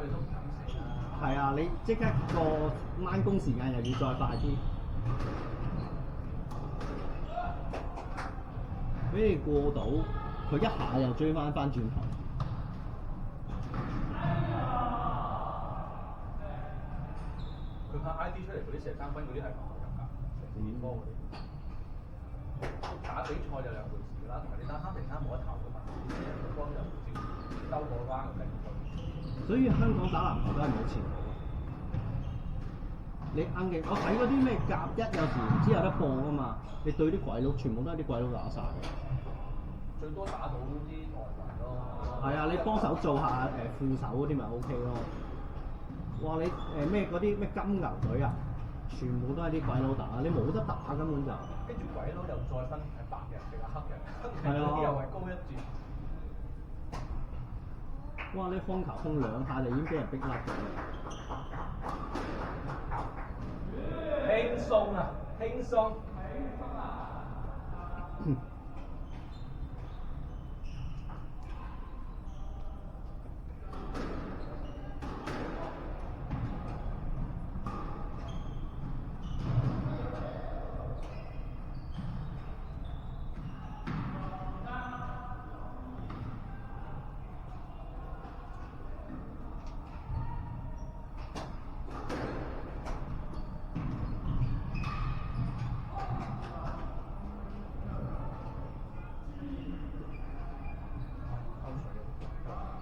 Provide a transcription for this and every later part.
你都唔敢死啦。係啊，你即刻個掹工時間又要再快啲，俾你過到，佢一下又追翻轉頭。佢拍 ID 出嚟嗰啲射三分嗰啲係唔入㗎，成年波嗰啲。打比賽就兩回事㗎啦，同埋你打3-3冇得投㗎嘛，啲人個波就直接兜過關就定咗。所以香港打籃球都係冇前途。你硬嘅，我睇嗰啲咩甲一有時唔知有得播㗎嘛，你對啲鬼佬全部都係啲鬼佬打晒嘅。最多打到啲外圍咯。係啊，你幫手做下副手嗰啲咪 OK 咯。哇！你咩嗰啲咩金牛隊啊，全部都係啲鬼佬打，你冇得打根本就。跟住鬼佬又再分係白人定係黑人，黑係啊人嗰啲又係高一截。哇！你控球控兩下就已經俾人逼甩咗啦。輕鬆啊，輕鬆。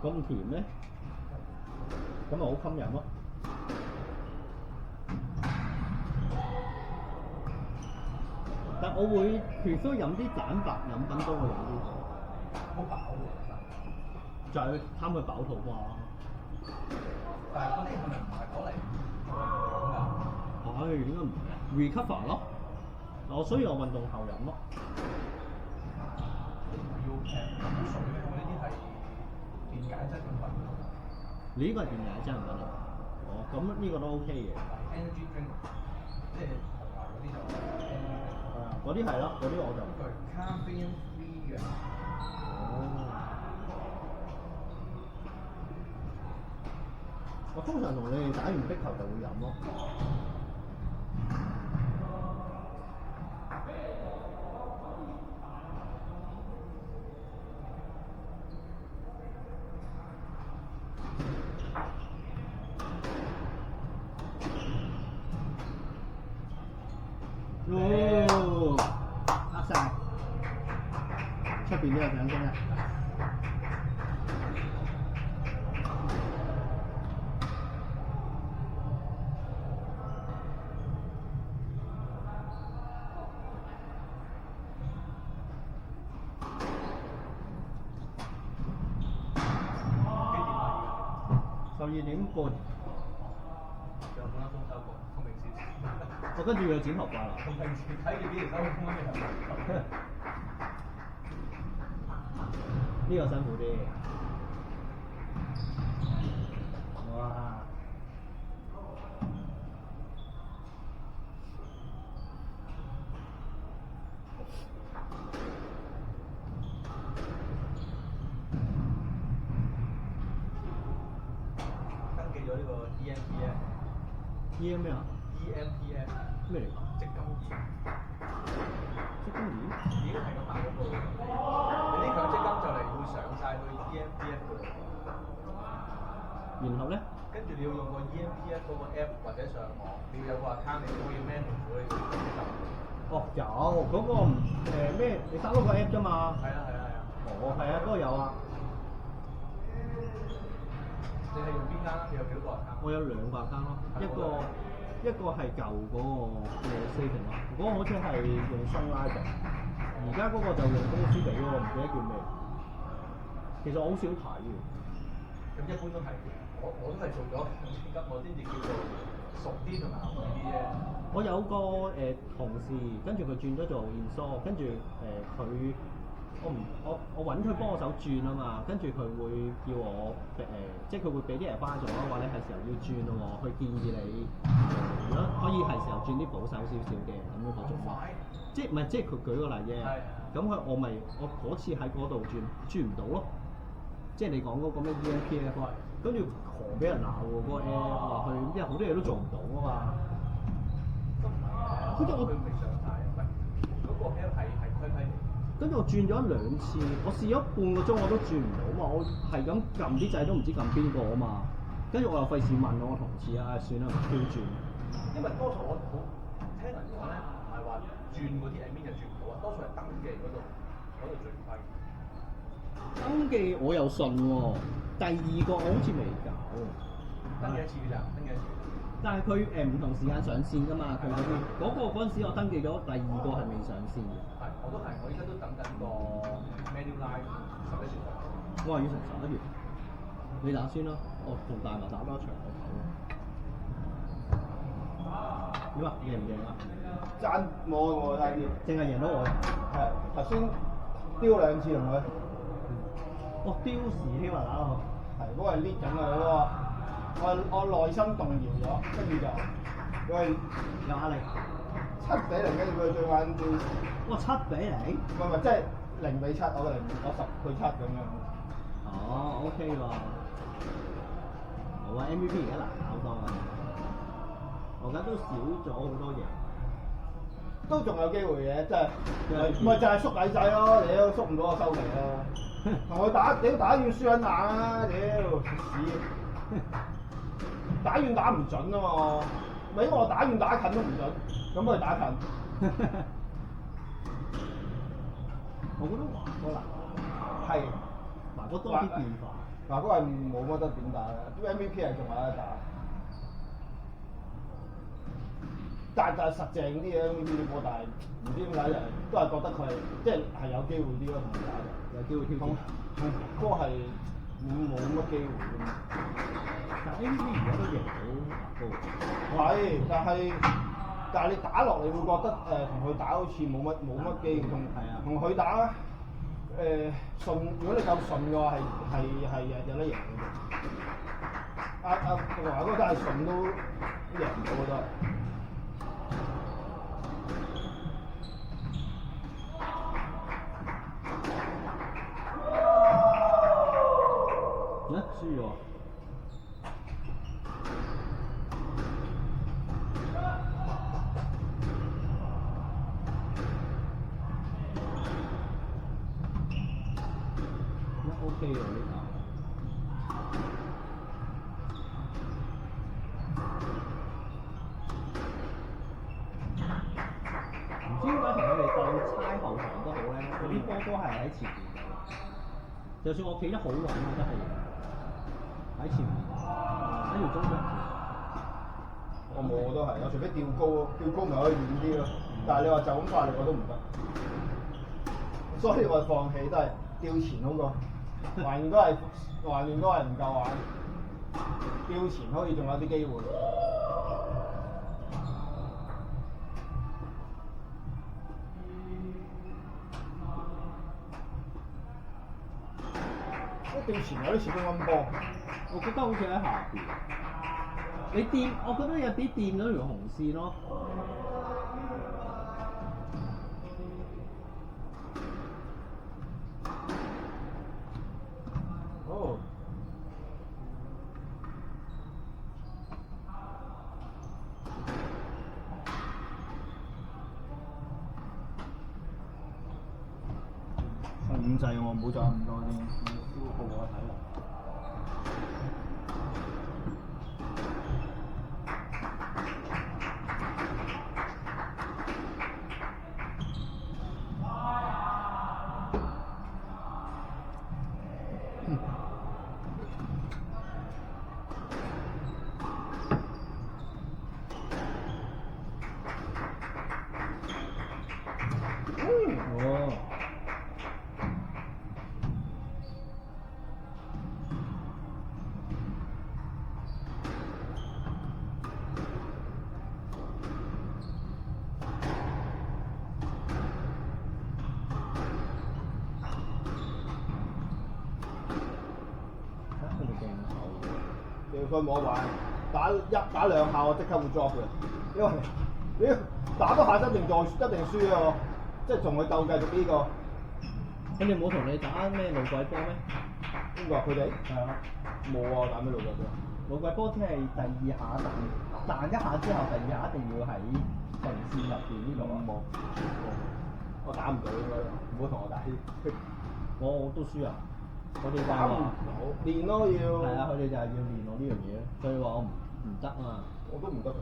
咁甜咩？咁咪好襟飲咯。但我會 prefer 飲啲蛋白飲品多過飲啲水。好飽喎，就係貪佢飽肚啩。但係嗰啲係咪唔係攞嚟講㗎？唉，點解唔 recover 咯？所以我運動後飲咯。要飲水咩？我呢啲係電解質飲品。你呢個係電解質飲品啊？哦，咁呢個都 OK 嘅。energy drink 即係紅牛嗰啲就 energy drink。係啊，嗰啲係咯，嗰啲我就。佢 caffeine free 嘅。哦。我通常同你哋打完壁球就會飲咯。哦，啱晒。出邊都有掌聲啊！12點半。有半粒鐘收工，同平時。我跟住要剪頭髮啦。同平時睇住幾年收工一樣。呢個辛苦啲。哇！登記咗呢個 EMPF。EM 咩啊 EMPF 咩嚟㗎？積金易。積金易？已經係咁大嗰個。你啲強積金就嚟會上晒去 EMPF 嗰度。然後咧？跟住你要用個 EMPF 嗰個 app 或者上網，你要有個 account，你可以 manage 到你個強積金。哦，有嗰個咩？你 download 個 app 啫嘛。係啊係啊係啊。哦，係啊，嗰個有啊。你係用邊間啊？你有幾多個 account？我有2個 account 咯，一個係舊嗰個嘅 saving 咯，嗰個好似係用 Sunlight 嘅，而家嗰個就用公司俾嗰個，唔記得叫咩。其實我好少睇嘅。咁一般都係嘅，我都係做咗強積金，我先至叫做熟啲同埋合理啲啫。我有個同事，跟住佢轉咗做 insure，跟住佢我揾佢幫我手轉啊嘛，跟住佢會叫我即係佢會俾啲 advice 我話你係時候要轉咯喎，佢建議你如果可以係時候轉啲保守少少嘅咁樣嗰種咯，即係唔係即係佢舉個例啫，咁我嗰次喺嗰度轉唔到咯，即係你講嗰個咩 EMPF 啊，跟住狂俾人鬧喎，嗰個 app 話佢，因為好多嘢都做唔到啊嘛。都唔係嘅，跟住我佢未上晒，唔係嗰個 app 係規規嚟。跟住我轉咗2次，我試咗半個鐘我都轉唔到嘛，我係咁撳啲掣都唔知撳邊個啊嘛。跟住我又費事問我同事啊，算啦，唔挑轉。因為多數我好聽人講咧，唔係話轉嗰啲 admin 就轉唔到啊，多數係登記嗰度最虧。登記我又信喎，第二個我好似未搞喎。登記一次㗎咋，登記一次。但係佢唔同時間上線㗎嘛，佢嗰啲嗰陣時我登記咗，第二個係未上線嘅。係，我都係，我依家都等緊個 Manulife 11月。我話要成11月，你打先啦，我同大麻打多一場我睇咯。點啊？贏唔贏啊？爭我睇啲，淨係贏到我。係頭先丟2次同佢，哇！丟時添啊打到。係嗰個係 lead 緊啊嗰個，我內心動搖咗，跟住就佢係有壓力。 7-0，跟住佢最晚叫，哇！7-0？唔係即係0-7，我10-7咁樣。哦，OK 喎。好啊 ，MVP 而家難搞多啊。我而家都少咗好多嘢。都仲有機會嘅，即係咪就係縮底仔咯？屌縮唔到我收皮啦！同佢打，屌打遠輸緊硬啊！屌屎！打遠打唔準啊嘛，咪因為我打遠打近都唔準，咁佢打近。我覺得華哥難，係華哥多啲變化。華哥係冇乜得點打嘅，啲 MVP 係仲有得打。但係實淨啲嘅 MVP 啲波，但係唔知點解就係都係覺得佢係即係有機會啲咯，同佢打就有機會挑戰。同哥係冇乜機會㗎嘛。但 MVP 而家都贏到華哥。係，但係你打落你會覺得同佢打好似冇乜機會，同佢打順，如果你夠順嘅話係有得贏嘅。華哥真係順都贏唔到都係。輸咗。OK 喎呢球。唔知點解同佢哋當猜後場都好咧，嗰啲波都係喺前面嘅。就算我企得好穩，我都係喺前面，喺條中場線。我都係，我除非吊高咪可以遠啲咯。但係你話就咁發力我都唔得，所以我放棄都係吊前好過，橫掂都係唔夠玩，吊前可以仲有啲機會。吊前有啲似乒乓波，我覺得好似喺下邊。你掂，我覺得有啲掂咗條紅線咯。哦。控制我唔好再咁多先，報我睇啦。哦。佢冇得玩，打2下我即刻會 drop 嘅，因為你打多下一定輸啊！即係同佢鬥繼續呢個。佢哋冇同你打咩路鬼波咩？邊個？佢哋係啊，冇啊，打咩老鬼波？老鬼波即係第二下彈一下之後，第二下一定要喺紅線入邊呢度啊！冇，我打唔到應該，唔好同我打添。我都輸啊！我哋就打唔話到，練咯要。係啊，佢哋就係要練我呢樣嘢，所以話我唔得啊嘛。我都唔得。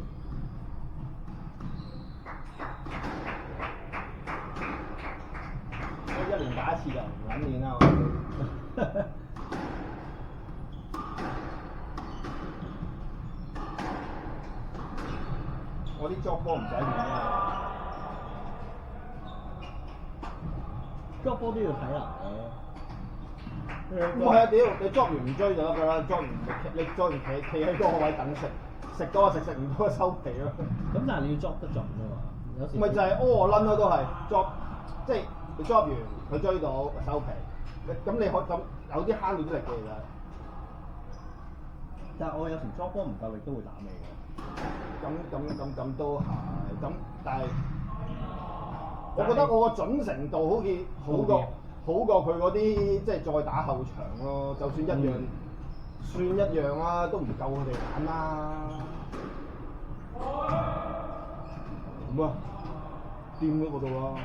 我一年打一次就唔撚練啦，我啲 job 波唔使練啊。捉波都要睇人唔係啊！屌，你 job 完唔追就得㗎啦，job 完你 job 完企喺嗰個位等食，食多就食，食唔多就收皮咯。咁但係你要捉得準㗎嘛，有時咪就係屙撚咯，都係 job，即係你 job 完佢追到收皮，咁你可咁有啲慳到啲力嘅其實。但係我有時捉波唔夠力都會打尾嘅。咁都係，咁但係我覺得我個準程度好似好過佢嗰啲即係再打後場咯，就算一樣、算一樣啦，都唔夠佢哋玩啦。點啊？掂咗嗰度啦。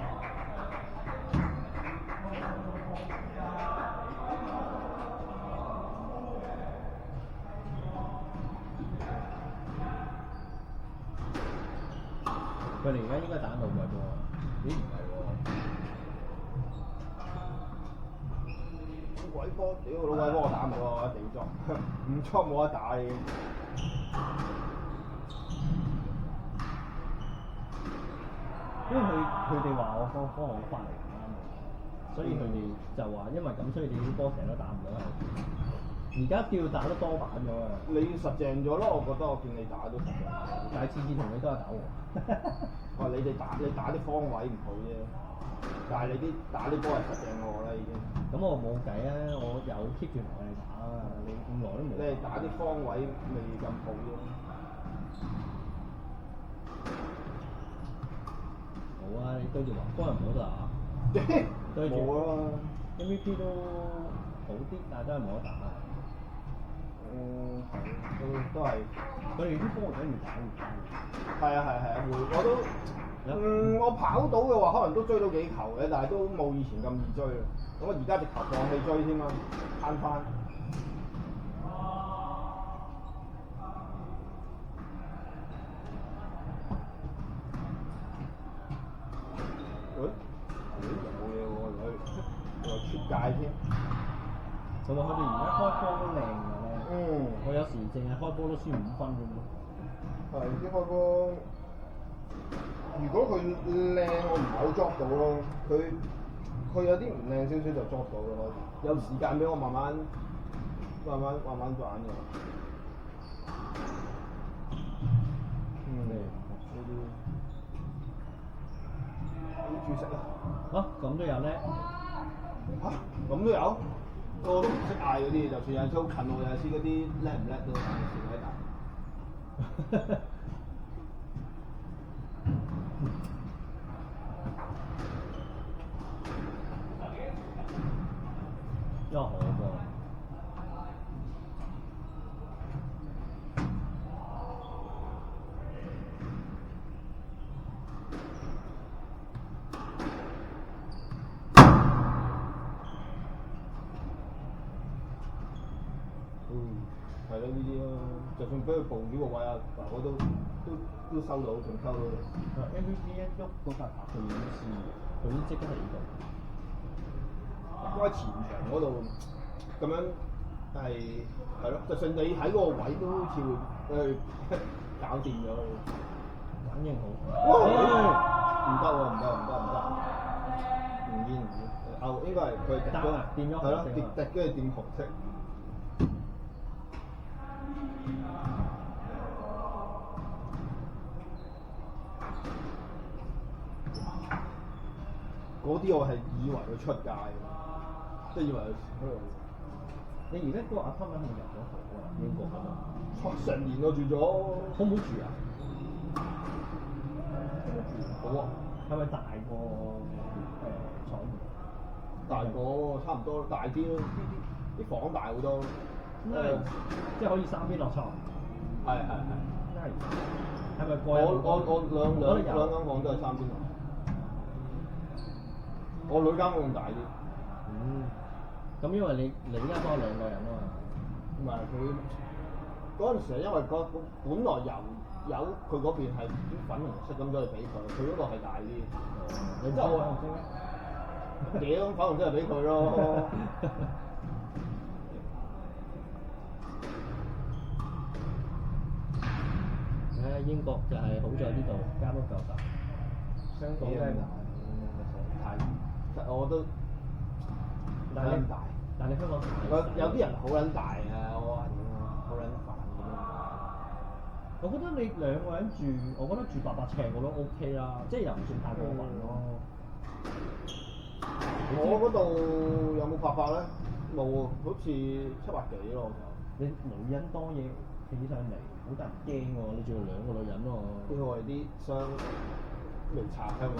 佢哋而家應該打老鬼波，咦唔係喎？老鬼波，屌老鬼波我打唔到啊！一定裝，唔裝冇得打已經。因為佢哋話我幫我翻嚟唔啱我，所以佢哋就話因為咁，所以你啲波成日都打唔到後邊。而家叫打得多版咗啊！你實淨咗咯，我覺得我見你打都實淨。但係次次同你都係打和。哇！你打啲方位唔好啫，但係你啲打啲波係實淨我啦已經。咁我冇計啊！我有 keep 住同佢哋打啊！你咁耐都冇。你係打啲方位未咁好啫。冇啊！你對住黃光又唔好打。對住冇啊 MVP 都好啲，但係都係冇得打。係，都係。佢哋啲波仔越打越打。係啊，我都我跑到嘅話，可能都追到幾球嘅，但係都冇以前咁易追啦。咁我而家直頭放棄追添啊，慳翻。冇嘢喎，佢話出界添。同埋佢哋而家開波都靚嘅咧。我有時淨係開波都輸5分咁咯。係啲開波，如果佢靚，我唔係好捉到咯。佢有啲唔靚少少就捉到咯。有時間俾我慢慢玩嘅。呢啲煮食啊！咁都有咧？咁都有？我都唔識嗌嗰啲，就算有陣時好近我，有陣時嗰啲叻唔叻都有時喺度。因為好噃。係咯，呢啲咯，就算俾佢報幾個位啊，我都收到，仲收到。MVP 一喐嗰塊牌佢已經輸嘅，佢已經即刻喺度。因為前場嗰度咁樣係咯，就算你喺嗰個位都好似會搞掂咗。反應好。唔得喎，唔得，唔見。應該係佢滴咗，變咗係咯，滴跟住掂紅色。嗰啲我係以為佢出界，即係以為佢喺度。你而家嗰個阿湯米係咪入咗球啊？英國嗰度。成年我住咗。好唔好住啊？好啊。係咪大過彩虹？大過差唔多，大啲咯。啲房大好多。即係可以三邊落床。係。係咪貴？我兩間房都係三邊落。我女間房仲大啲。咁因為你呢間房有2個人啊嘛。唔係佢嗰陣時係因為本來有佢嗰邊係啲粉紅色咁，所以俾佢嗰個係大啲。你知我唔知咩？屌，粉紅色係俾佢咯。英國就係好在呢度間屋夠大，香港真係難，太我都但係你大，但係你香港有啲人好撚大啊！我話點啊，好撚煩咁樣。我覺得你2個人住，我覺得住800尺我都 OK 啦，即係又唔算太過分咯。我嗰度有冇800咧？冇喎，好似700幾咯就。你女人多嘢起上嚟，好得人驚喎！你仲要2個女人喎。因為啲箱未拆香港嚟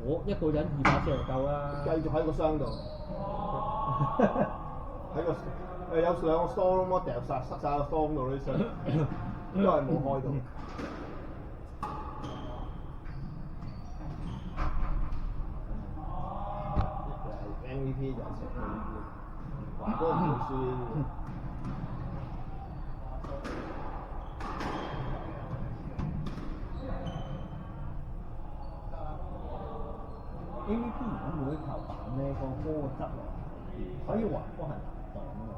我1個人200尺就夠啦。繼續喺個箱度，喺個有2個 store 咁，掉晒塞晒個 store 度啲箱，都係冇開到。MVP 就係食 MVP， 華哥唔會輸。MVP 如果每球板咧個波質落，所以華哥係難擋啊嘛。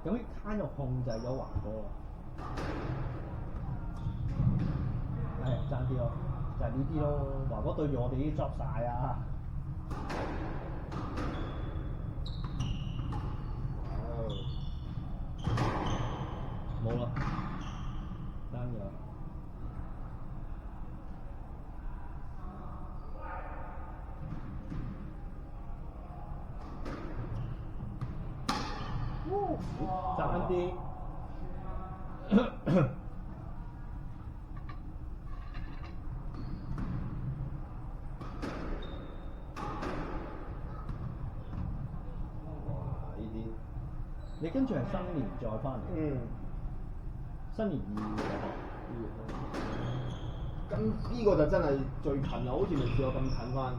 咁啲攤又控制咗華哥。係爭啲咯，就係呢啲咯。華哥對住我哋啲 job 晒啊！冇啦，爭咗。爭啲。你跟住係新年再翻嚟。新年2月咁呢個就真係最近啦，好似未試過咁近翻，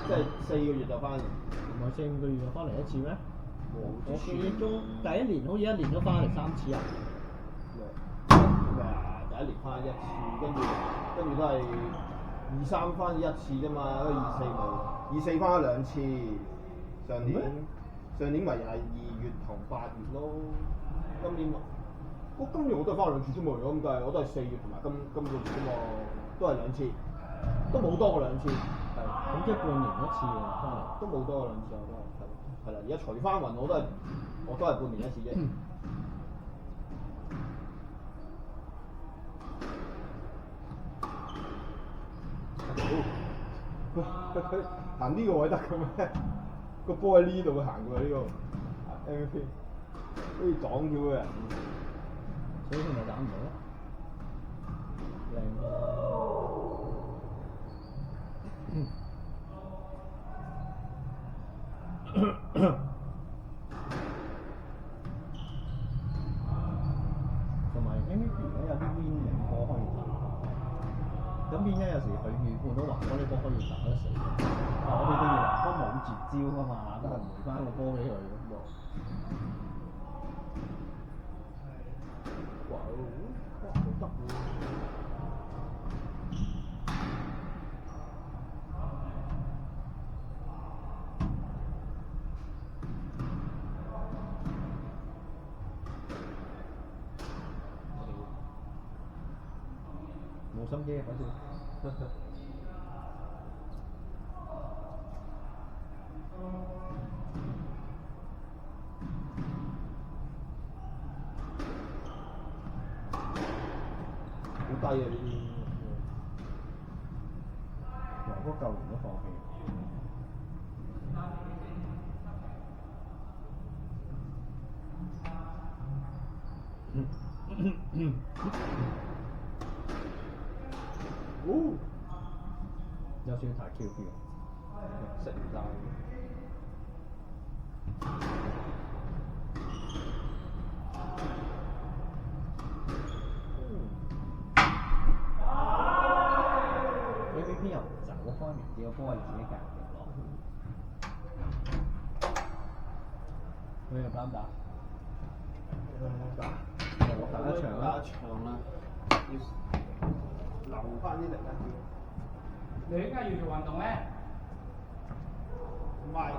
即係4個月就翻嚟。唔係4、5個月就翻嚟1次咩？我記憶中第1年好似1年都翻嚟3次啊。咩啊？第1年翻1次，跟住都係23翻1次啫嘛，跟住24翻咗2次。上年咪又係2月同8月咯。今年我都係翻2次啫嘛，咁但係我都係4月同埋今個月啫嘛，都係2次，都冇多過2次。係。咁即係半年1次喎，翻嚟。都冇多過2次，我都係啦。而家除翻運我都係半年1次啫。佢行呢個位得嘅咩？個波喺呢度，佢行過呢個 MVP， 好似撞咗嘅人。所以佢咪打唔到咯。靚。同埋 MVP 而家有啲 win 型波可以打，咁變咗有時佢預判到華哥啲波可以打得死，但我哋對住華哥冇絕招啊嘛，都係回翻個波俾佢咁喎。哇！好得喎。冇心機啊，嗰時。好低啊！呢啲。華哥舊年都放棄。有少少太 Q 標，食唔晒。邊又唔走開明啲，個波係自己夾嘅落。佢又啱打？打打一場啦。要留翻啲力啊！你點解要做運動咧？唔係。